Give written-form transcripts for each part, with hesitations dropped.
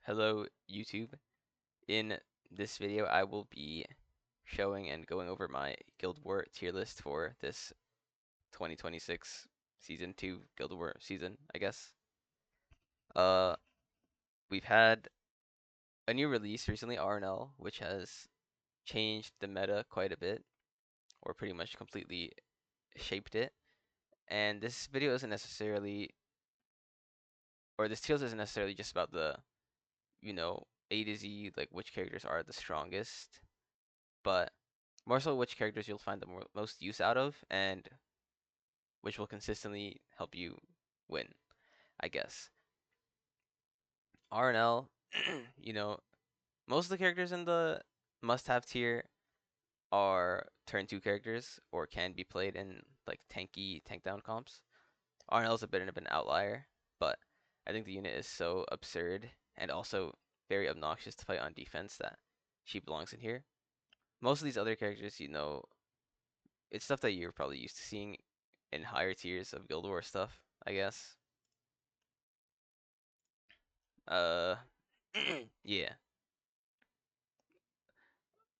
Hello YouTube. In this video I will be showing and going over my Guild War tier list for this 2026 Season 2 Guild War season, I guess. Uh, we've had a new release recently, RNL, which has changed the meta quite a bit, or pretty much completely shaped it. And this video isn't necessarily, or this tier list isn't necessarily just about the, A to Z, like which characters are the strongest, but more so which characters you'll find the most use out of and which will consistently help you win, I guess. RNL, you know, most of the characters in the must-have tier are turn 2 characters or can be played in like tanky tank down comps. RNL is a bit of an outlier, but I think the unit is so absurd and also very obnoxious to fight on defense that she belongs in here. Most of these other characters, it's stuff that you're probably used to seeing in higher tiers of Guild Wars stuff, I guess. Uh, yeah.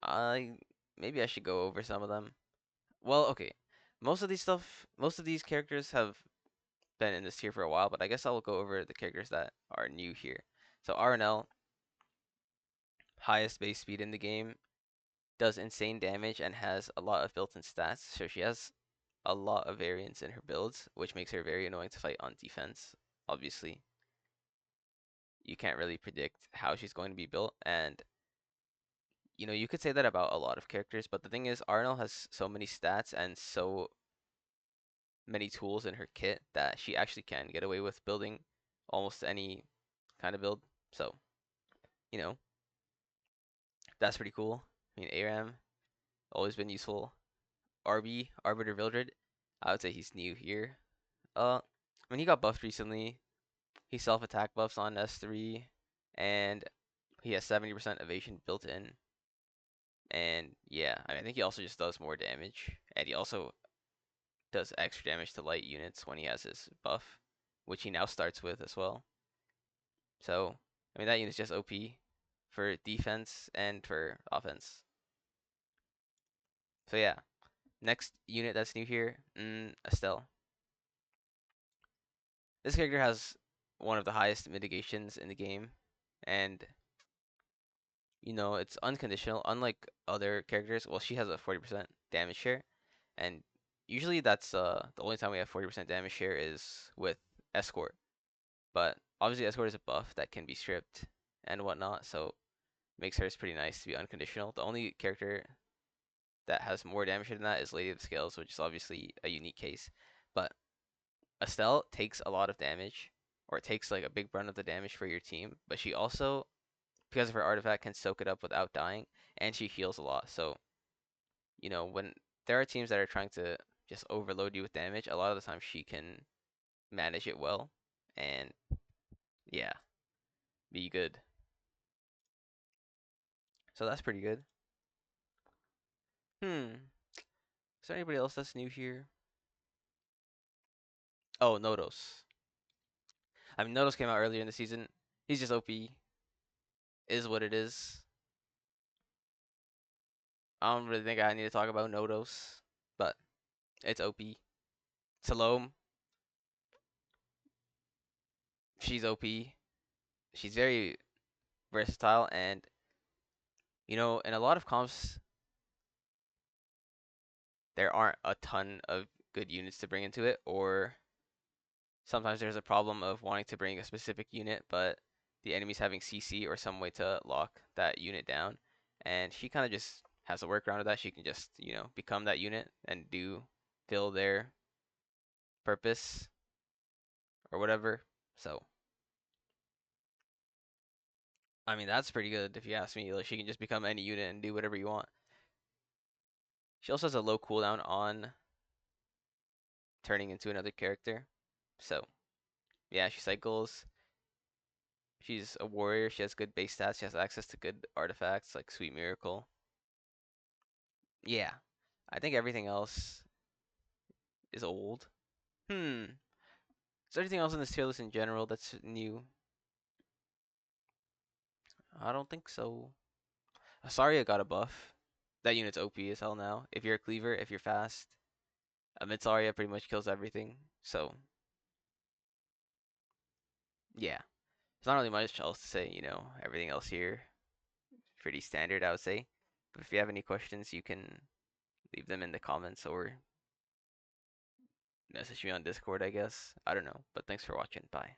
I maybe I should go over some of them. Well, okay. Most of these characters have been in this tier for a while, but I guess I'll go over the characters that are new here. So RNL, highest base speed in the game, does insane damage and has a lot of built-in stats. So she has a lot of variance in her builds, which makes her very annoying to fight on defense. Obviously, you can't really predict how she's going to be built, and you could say that about a lot of characters, but the thing is, Arnold has so many stats and so many tools in her kit that she actually can get away with building almost any kind of build. So, you know, that's pretty cool. I mean, ARAM, always been useful. RB, Arbiter Vildred, I would say he's new here. When he got buffed recently, he self-attack buffs on S3, and he has 70% evasion built in. And yeah, I think he also just does more damage, and he also does extra damage to light units when he has his buff, which he now starts with as well. So, I mean, that unit's just OP for defense and for offense. So yeah, next unit that's new here, Estelle. This character has one of the highest mitigations in the game, and it's unconditional. Unlike other characters, well, she has a 40% damage share, and usually that's the only time we have 40% damage share is with Escort. But obviously Escort is a buff that can be stripped and whatnot, so makes hers pretty nice to be unconditional. The only character that has more damage than that is Lady of the Scales, which is obviously a unique case. But Estelle takes a lot of damage, or takes like a big brunt of the damage for your team, but she also, because of her artifact, can soak it up without dying, and she heals a lot. So, when there are teams that are trying to just overload you with damage, a lot of the time she can manage it well, and yeah, be good. So that's pretty good. Is there anybody else that's new here? Oh, Nodos. I mean, Nodos came out earlier in the season. He's just OP. Is what it is. I don't really think I need to talk about Nodos, but it's OP. Salome, she's OP. She's very versatile, and in a lot of comps, there aren't a ton of good units to bring into it, or sometimes there's a problem of wanting to bring a specific unit, but the enemy's having CC or some way to lock that unit down. And she kind of just has a workaround of that. She can just, become that unit and fill their purpose or whatever. So, I mean, that's pretty good if you ask me. Like, she can just become any unit and do whatever you want. She also has a low cooldown on turning into another character. So, yeah, she cycles. She's a warrior. She has good base stats. She has access to good artifacts like Sweet Miracle. Yeah, I think everything else is old. Is there anything else in this tier list in general that's new? I don't think so. Sorry, I got a buff. That unit's OP as hell now. If you're a cleaver, if you're fast, Mitsaria pretty much kills everything. So yeah, there's not really much else to say. Everything else here pretty standard, I would say. But if you have any questions, you can leave them in the comments or message me on Discord, I guess. I don't know. But thanks for watching. Bye.